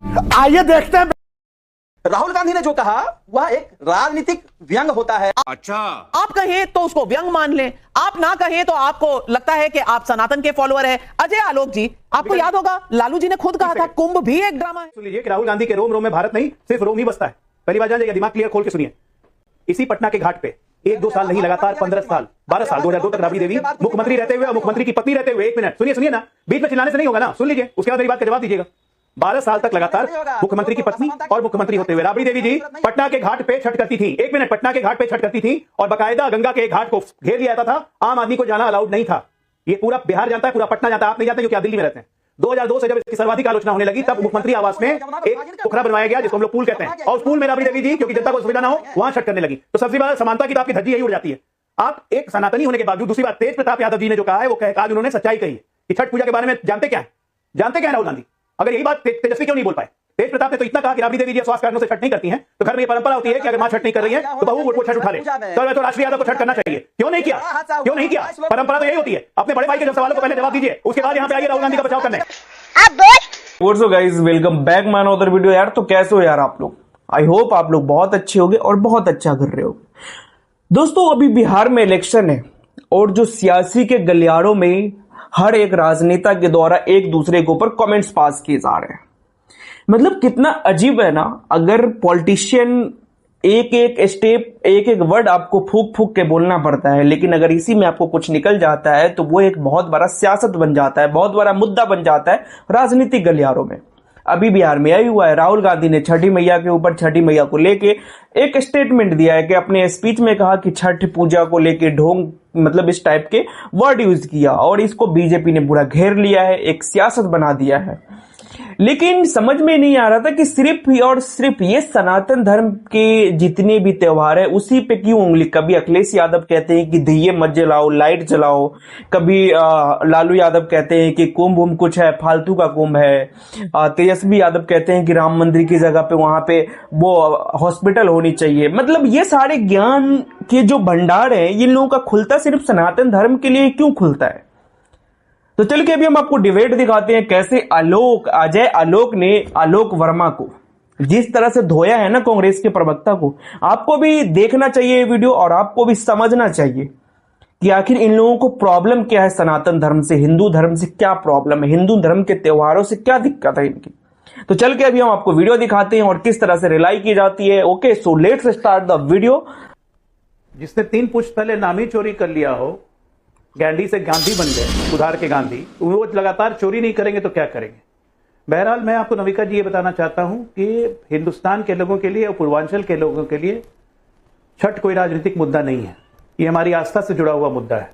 आइए देखते हैं। राहुल गांधी ने जो कहा वह एक राजनीतिक व्यंग होता है। अच्छा, आप कहें तो उसको व्यंग मान लें, आप ना कहें तो आपको लगता है कि आप सनातन के फॉलोअर है। अजय आलोक जी, आपको याद होगा लालू जी ने खुद कहा था कुंभ भी एक ड्रामा है। सुन लीजिए कि राहुल गांधी के रोम रोम में भारत नहीं सिर्फ रोम ही बसता है। पहली बात जान जाइए, दिमाग क्लियर खोल के सुनिए। इसी पटना के घाट पे 1-2 साल नहीं, लगातार 15 साल 12 साल 2002 तक राबड़ी देवी मुख्यमंत्री रहते हुए और मुख्यमंत्री की पत्नी रहते हुए, 1 मिनट सुनिए ना, बीच में चिल्लाने से नहीं होगा ना, सुन लीजिए, उसके बाद मेरी बात का जवाब दीजिएगा। 12 साल तक लगातार मुख्यमंत्री की पत्नी और मुख्यमंत्री होते हुए राबड़ी देवी जी पटना के घाट पे छठ करती थी। 1 मिनट, पटना के घाट पे छठ करती थी और बाकायदा गंगा के घाट को घेर लिया जाता था। आम आदमी को जाना अलाउड नहीं था। ये पूरा बिहार जानता है, पूरा पटना जानता है, आप नहीं जानते क्योंकि आप दिल्ली में रहते हैं। 2002 से जब इसकी सर्वाधिक आलोचना होने लगी तब मुख्यमंत्री आवास में एक पोखरा बनवाया गया जिसको हम लोग पूल कहते हैं, और उस पूल में राबड़ी देवी जी क्योंकि जनता को सुविधा ना हो वहां छठ करने लगी। तो सबसे बड़ा समानता की तो आपकी धज्जी यही उड़ जाती है। आप एक सनातनी होने के बावजूद, दूसरी बात तेज प्रताप यादव जी ने जो कहा है वो आज उन्होंने सच्चाई कही कि छठ पूजा के बारे में जानते क्या है राहुल गांधी। अगर यही बात तेजस्वी क्यों नहीं बोल पाए? तेज प्रताप ने तो इतना कहा कि राबड़ी देवी जी स्वास्थ्य कारणों से छठ नहीं करती हैं, तो घर में ये परंपरा होती है कि अगर मां छठ नहीं कर रही है तो बहू वो छठ उठा ले। तो राष्ट्रीय यादव को छठ करना चाहिए, क्यों नहीं किया? परंपरा तो यही होती है। अपने बड़े भाई के सवालों को पहले जवाब दीजिए, उसके बाद यहाँ पे आइए राहुल गांधी का बचाव करने। What's up guys, welcome back my another video. यार तो कैसे हो यार आप लोग? आई होप आप लोग बहुत अच्छे होंगे और बहुत अच्छा कर रहे हो। दोस्तों अभी बिहार में इलेक्शन है और जो सियासी के गलियारों में हर एक राजनेता के द्वारा एक दूसरे के ऊपर कमेंट्स पास किए जा रहे हैं। मतलब कितना अजीब है ना, अगर पॉलिटिशियन एक एक स्टेप एक एक वर्ड आपको फूक फूक के बोलना पड़ता है, लेकिन अगर इसी में आपको कुछ निकल जाता है तो वो एक बहुत बड़ा सियासत बन जाता है, बहुत बड़ा मुद्दा बन जाता है राजनीतिक गलियारों में। अभी बिहार में यही हुआ है। राहुल गांधी ने छठी मैया के ऊपर, छठी मैया को लेके एक स्टेटमेंट दिया है कि अपने स्पीच में कहा कि छठ पूजा को लेके ढोंग, मतलब इस टाइप के वर्ड यूज किया और इसको बीजेपी ने पूरा घेर लिया है, एक सियासत बना दिया है। लेकिन समझ में नहीं आ रहा था कि सिर्फ और सिर्फ ये सनातन धर्म के जितने भी त्योहार है उसी पे क्यों उंगली। कभी अखिलेश यादव कहते हैं कि दिए मत जलाओ, लाइट जलाओ, कभी लालू यादव कहते हैं कि कुंभ कुछ है, फालतू का कुंभ है, तेजस्वी यादव कहते हैं कि राम मंदिर की जगह पे वहां पे वो हॉस्पिटल होनी चाहिए। मतलब ये सारे ज्ञान के जो भंडार है इन लोगों का खुलता सिर्फ सनातन धर्म के लिए क्यों खुलता है? तो चल के अभी हम आपको डिबेट दिखाते हैं कैसे अजय आलोक ने आलोक वर्मा को जिस तरह से धोया है ना कांग्रेस के प्रवक्ता को। आपको भी देखना चाहिए ये वीडियो और आपको भी समझना चाहिए कि आखिर इन लोगों को प्रॉब्लम क्या है, सनातन धर्म से, हिंदू धर्म से क्या प्रॉब्लम है, हिंदू धर्म के त्योहारों से क्या दिक्कत है इनकी। तो चल के अभी हम आपको वीडियो दिखाते हैं और किस तरह से रिलाई की जाती है। Okay, so let's start the video. जिसने 3 पुष्प पहले नाम ही चोरी कर लिया हो, गांधी से गांधी बन गए, सुधार के गांधी, वो लगातार चोरी नहीं करेंगे तो क्या करेंगे? बहरहाल मैं आपको नविका जी ये बताना चाहता हूं कि हिंदुस्तान के लोगों के लिए और पूर्वांचल के लोगों के लिए छठ कोई राजनीतिक मुद्दा नहीं है, ये हमारी आस्था से जुड़ा हुआ मुद्दा है।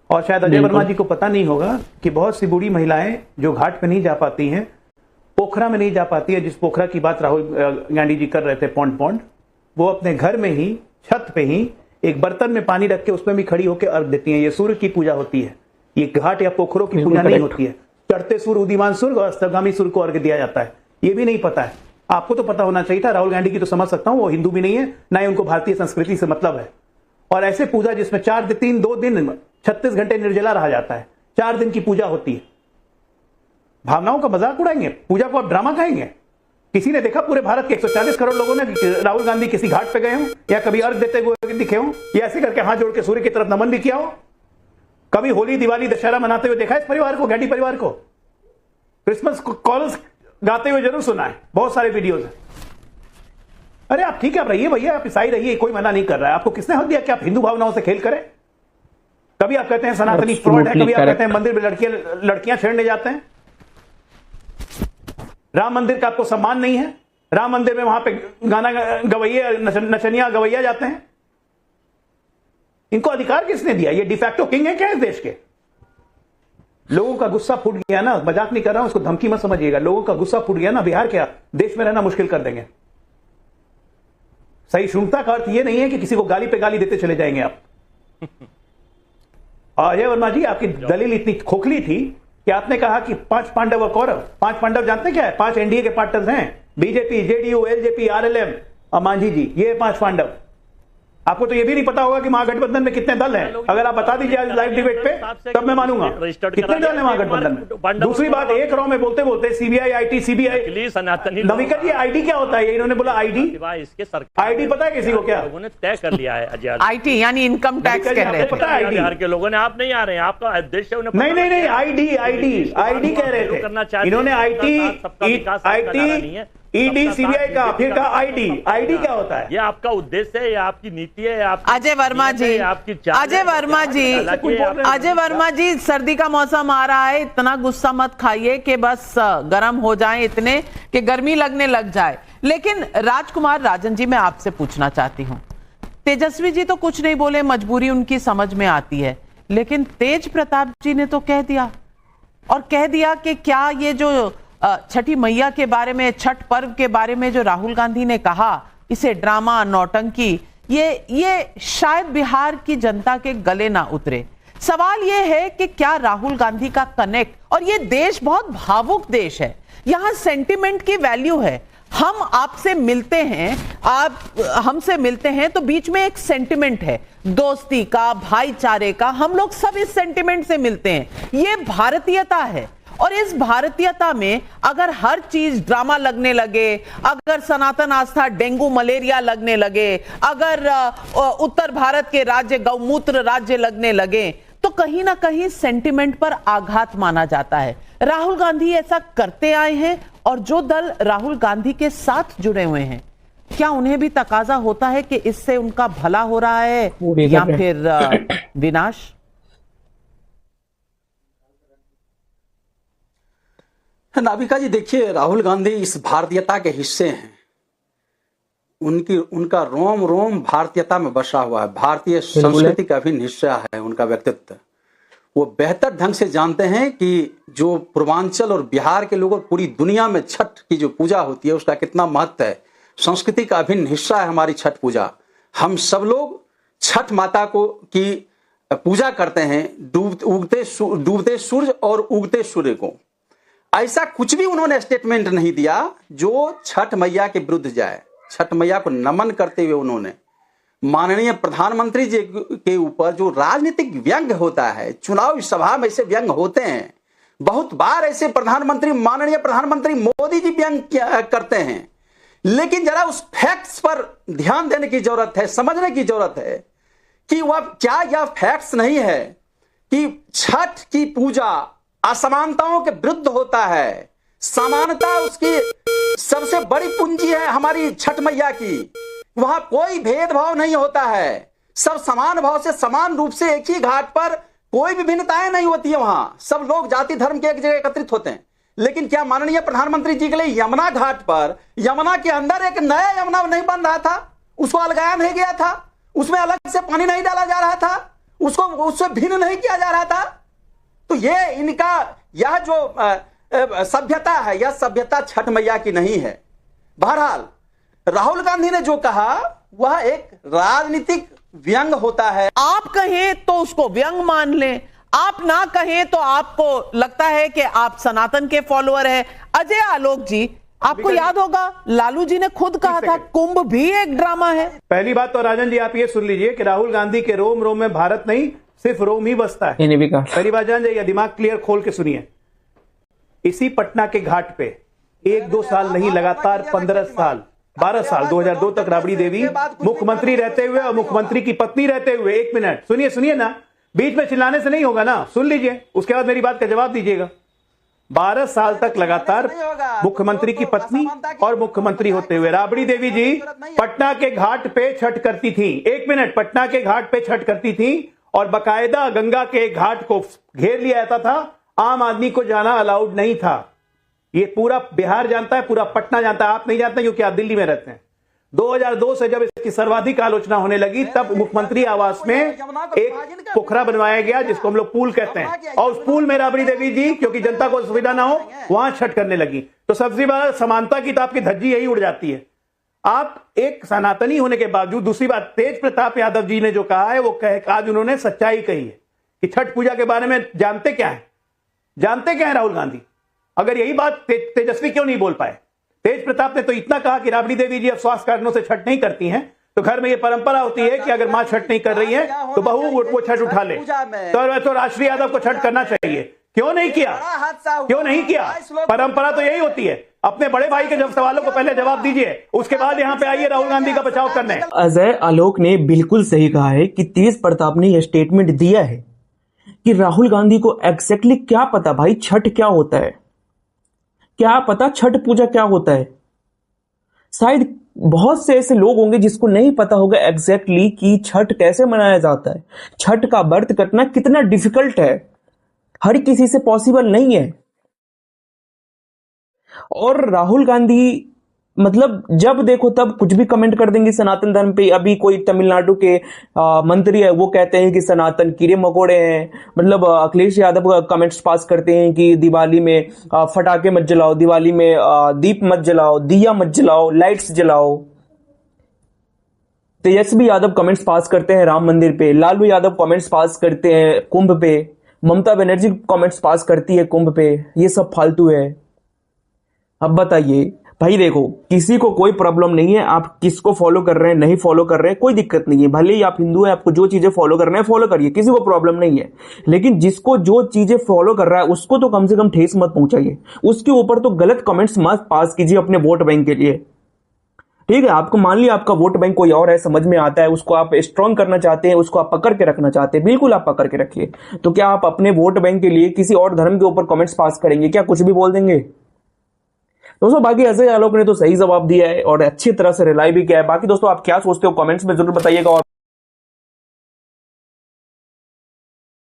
और शायद अजय वर्मा जी को पता नहीं होगा कि बहुत सी बूढ़ी महिलाएं जो घाट पे नहीं जा पाती हैं, पोखरा में नहीं जा पाती है, जिस पोखरा की बात राहुल गांधी जी कर रहे थे, पौंड, वो अपने घर में ही छत पे ही एक बर्तन में पानी रख के उसमें भी खड़ी होकर अर्घ देती हैं। ये सूर्य की पूजा होती है, ये घाट या पोखरों की पूजा नहीं होती है। चढ़ते सूर्य, उदीयमान सूर्य और अस्तगामी सूर्य को अर्घ दिया जाता है, ये भी नहीं पता है। आपको तो पता होना चाहिए था। राहुल गांधी की तो समझ सकता हूं, वो हिंदू भी नहीं है, ना ही उनको भारतीय संस्कृति से मतलब है। और ऐसे पूजा जिसमें 2 दिन 36 घंटे निर्जला रहा जाता है, 4 दिन की पूजा होती है, भावनाओं का मजाक उड़ाएंगे, पूजा को आप ड्रामा कहेंगे? किसी ने देखा पूरे भारत के 140 करोड़ लोगों ने राहुल गांधी किसी घाट पे गए हो या कभी अर्घ देते हुए दिखे हो या ऐसे करके हाथ जोड़ के सूर्य की तरफ नमन भी किया हो? कभी होली, दिवाली, दशहरा मनाते हुए देखा है इस परिवार को, गांधी परिवार को? क्रिसमस कॉल्स गाते हुए जरूर सुना है, बहुत सारे वीडियोज हैं। अरे आप ठीक है, आप रहिए भैया, आप ईसाई रहिए, कोई मना नहीं कर रहा है। आपको किसने हक दिया कि आप हिंदू भावनाओं से खेल करें? कभी आप कहते हैं सनातनी फ्रॉड है, कभी आप कहते हैं मंदिर में लड़कियां छेड़ने जाते हैं। राम मंदिर का आपको सम्मान नहीं है, राम मंदिर में वहां पे गाना गवैया, नचनिया गवैया जाते हैं। इनको अधिकार किसने दिया? ये डिफैक्टो किंग है क्या इस देश के? लोगों का गुस्सा फूट गया ना, मजाक नहीं कर रहा हूं, उसको धमकी मत समझिएगा। लोगों का गुस्सा फूट गया ना, बिहार क्या देश में रहना मुश्किल कर देंगे। सहिष्णुता का अर्थ यह नहीं है कि किसी को गाली पे गाली देते चले जाएंगे आप। अजय वर्मा जी, आपकी दलील इतनी खोखली थी कि आपने कहा कि 5 पांडव और कौरव। 5 पांडव जानते क्या है? 5 एनडीए के पार्टनर्स हैं, बीजेपी, जेडीयू, एलजेपी, आरएलएम और मांझी जी, ये 5 पांडव। आपको तो ये भी नहीं पता होगा कि महागठबंधन में कितने दल हैं। अगर आप बता दीजिए आज लाइव डिबेट पे, तब मैं मानूंगा कितने दल हैं महागठबंधन में। दूसरी बात, एक रॉ में बोलते बोलते सीबीआई, आईटी, सीबीआई, सनातनी नविका जी आईडी क्या होता है? इन्होंने बोला आईडी, इसके सरकार आईडी पता है किसी को? क्या लोगों ने तय कर लिया है अजय, आईटी यानी इनकम टैक्स कह रहे थे। पता है बिहार के लोगों ने, आप नहीं आ रहे हैं, आपका उद्देश्य उन्हें नहीं, आईडी कह रहे थे इन्होंने। आईटी, ईडी, सीबीआई का, फिर कहा आईडी। आईडी क्या होता है? ये आपका उद्देश्य है, ये आपकी नीति है, अजय वर्मा जी, अजय वर्मा जी, सर्दी का मौसम आ रहा है, इतना गुस्सा मत खाइए कि बस गर्म हो जाए इतने कि गर्मी लगने लग जाए। लेकिन राजकुमार राजन जी, मैं आपसे पूछना चाहती हूं, तेजस्वी जी तो कुछ नहीं बोले, मजबूरी उनकी समझ में आती है, लेकिन तेज प्रताप जी ने तो कह दिया, और कह दिया कि क्या ये जो छठी मैया के बारे में, छठ पर्व के बारे में जो राहुल गांधी ने कहा, इसे ड्रामा, नौटंकी, ये शायद बिहार की जनता के गले ना उतरे। सवाल ये है कि क्या राहुल गांधी का कनेक्ट, और ये देश बहुत भावुक देश है, यहां सेंटिमेंट की वैल्यू है। हम आपसे मिलते हैं, आप हमसे मिलते हैं, तो बीच में एक सेंटिमेंट है, दोस्ती का, भाईचारे का, हम लोग सब इस सेंटिमेंट से मिलते हैं। ये भारतीयता है, और इस भारतीयता में अगर हर चीज ड्रामा लगने लगे, अगर सनातन आस्था डेंगू मलेरिया लगने लगे, अगर उत्तर भारत के राज्य गौमूत्र राज्य लगने लगे, तो कहीं ना कहीं सेंटिमेंट पर आघात माना जाता है। राहुल गांधी ऐसा करते आए हैं, और जो दल राहुल गांधी के साथ जुड़े हुए हैं, क्या उन्हें भी तकाजा होता है कि इससे उनका भला हो रहा है या फिर विनाश? नाविका जी, देखिए, राहुल गांधी इस भारतीयता के हिस्से हैं। उनका रोम रोम भारतीयता में बसा हुआ है, भारतीय संस्कृति का अभिन्न हिस्सा है उनका व्यक्तित्व। वो बेहतर ढंग से जानते हैं कि जो पूर्वांचल और बिहार के लोग और पूरी दुनिया में छठ की जो पूजा होती है उसका कितना महत्व है। संस्कृति का अभिन्न हिस्सा है हमारी छठ पूजा। हम सब लोग छठ माता को की पूजा करते हैं, डूबते सूरज और उगते सूर्य को। ऐसा कुछ भी उन्होंने स्टेटमेंट नहीं दिया जो छठ मैया के विरुद्ध जाए। छठ मैया को नमन करते हुए उन्होंने माननीय प्रधानमंत्री जी के ऊपर जो राजनीतिक व्यंग होता है, चुनावी सभा में ऐसे व्यंग होते हैं, बहुत बार ऐसे माननीय प्रधानमंत्री मोदी जी व्यंग करते हैं, लेकिन जरा उस फैक्ट्स पर ध्यान देने की जरूरत है, समझने की जरूरत है कि वह क्या यह फैक्ट्स नहीं है कि छठ की पूजा असमानताओं के विरुद्ध होता है। समानता उसकी सबसे बड़ी पूंजी है हमारी छठ मैया की। वहां कोई भेदभाव नहीं होता है, सब समान भाव से, समान रूप से एक ही घाट पर कोई भी भिन्नताएं नहीं होती है। वहां सब लोग जाति धर्म के एक जगह एकत्रित होते हैं। लेकिन क्या माननीय प्रधानमंत्री जी के लिए यमुना घाट पर, यमुना के अंदर एक नया यमुना नहीं बन रहा था, उसको अलगाया नहीं गया था, उसमें अलग से पानी नहीं डाला जा रहा था, उसको उससे भिन्न नहीं किया जा रहा था? तो ये इनका यह जो सभ्यता है, यह सभ्यता छठ मैया की नहीं है। बहरहाल राहुल गांधी ने जो कहा वह एक राजनीतिक व्यंग होता है। आप कहें तो उसको व्यंग मान लें, आप ना कहें तो आपको लगता है कि आप सनातन के फॉलोअर हैं। अजय आलोक जी, आपको याद होगा लालू जी ने खुद कहा था कुंभ भी एक ड्रामा है। पहली बात तो राजन जी आप ये सुन लीजिए कि राहुल गांधी के रोम रोम में भारत नहीं, सिर्फ रोम ही बसता है। भी कहा। पहली बात जान जाइए, दिमाग क्लियर खोल के सुनिए। इसी पटना के घाट पे 1-2 साल नहीं, लगातार 15 साल 12 साल 2002 तक राबड़ी देवी मुख्यमंत्री रहते हुए और मुख्यमंत्री की पत्नी रहते हुए, 1 मिनट सुनिए ना, बीच में चिल्लाने से नहीं होगा ना, सुन लीजिए, उसके बाद मेरी बात का जवाब दीजिएगा। 12 साल तक लगातार मुख्यमंत्री की पत्नी और मुख्यमंत्री होते हुए राबड़ी देवी जी पटना के घाट पे छठ करती थी। 1 मिनट, पटना के घाट पे छठ करती थी और बकायदा गंगा के घाट को घेर लिया जाता था, आम आदमी को जाना अलाउड नहीं था। ये पूरा बिहार जानता है, पूरा पटना जानता है, आप नहीं जानते क्योंकि आप दिल्ली में रहते हैं। 2002 से जब इसकी सर्वाधिक आलोचना होने लगी, तब मुख्यमंत्री आवास में एक पोखरा बनवाया गया जिसको हम लोग पूल कहते हैं, और उस पूल में राबड़ी देवी जी, क्योंकि जनता को सुविधा ना हो, वहां छठ करने लगी। तो सबसे बड़ा समानता की तो आपकी धज्जी यही उड़ जाती है। आप एक सनातनी होने के बावजूद, दूसरी बात, तेज प्रताप यादव जी ने जो कहा है वो आज उन्होंने सच्चाई कही है कि छठ पूजा के बारे में जानते क्या है राहुल गांधी। अगर यही बात तेजस्वी क्यों नहीं बोल पाए? तेज प्रताप ने तो इतना कहा कि राबड़ी देवी जी अब स्वास्थ्य कारणों से छठ नहीं करती हैं, तो घर में ये परंपरा होती है कि अगर माँ छठ नहीं कर रही है तो बहू वो छठ उठा ले। तो राष्ट्रीय यादव को छठ करना चाहिए, क्यों नहीं किया? क्यों नहीं किया? परंपरा तो यही होती है। अपने बड़े भाई के जब सवालों को पहले जवाब दीजिए, उसके बाद यहाँ पे आइए राहुल गांधी का बचाव करने। अजय आलोक ने बिल्कुल सही कहा है कि तेज प्रताप ने यह स्टेटमेंट दिया है कि राहुल गांधी को एग्जैक्टली क्या पता भाई छठ क्या होता है, क्या पता छठ पूजा क्या होता है। शायद बहुत से ऐसे लोग होंगे जिसको नहीं पता होगा एग्जैक्टली कि छठ कैसे मनाया जाता है, छठ का व्रत करना कितना डिफिकल्ट है, हर किसी से पॉसिबल नहीं है। और राहुल गांधी मतलब जब देखो तब कुछ भी कमेंट कर देंगे सनातन धर्म पे। अभी कोई तमिलनाडु के मंत्री है, वो कहते हैं कि सनातन कीड़े मकोड़े हैं। मतलब अखिलेश यादव कमेंट्स पास करते हैं कि दिवाली में फटाके मत जलाओ, दिवाली में दीप मत जलाओ, दिया मत जलाओ, लाइट्स जलाओ। तेजस्वी यादव कमेंट्स पास करते हैं राम मंदिर पे, लालू यादव कमेंट्स पास करते हैं कुंभ पे, ममता बनर्जी कमेंट्स पास करती है कुंभ पे। ये सब फालतू है। अब बताइए भाई, देखो किसी को कोई प्रॉब्लम नहीं है, आप किसको फॉलो कर रहे हैं नहीं फॉलो कर रहे हैं कोई दिक्कत नहीं है। भले ही आप हिंदू हैं, आपको जो चीजें फॉलो करना है फॉलो करिए, किसी को प्रॉब्लम नहीं है। लेकिन जिसको जो चीजें फॉलो कर रहा है उसको तो कम से कम ठेस मत पहुंचाइए, उसके ऊपर तो गलत कमेंट्स मत पास कीजिए अपने वोट बैंक के लिए। ठीक है, आपको मान लिया आपका वोट बैंक कोई और है, समझ में आता है, उसको आप स्ट्रांग करना चाहते हैं, उसको आप पकड़ के रखना चाहते हैं, बिल्कुल आप पकड़ के रखिए। तो क्या आप अपने वोट बैंक के लिए किसी और धर्म के ऊपर कमेंट्स पास करेंगे? क्या कुछ भी बोल देंगे? दोस्तों बाकी अजय आलोक ने तो सही जवाब दिया है और अच्छी तरह से रिलाई भी किया है। बाकी दोस्तों आप क्या सोचते हो कमेंट्स में जरूर बताइएगा। और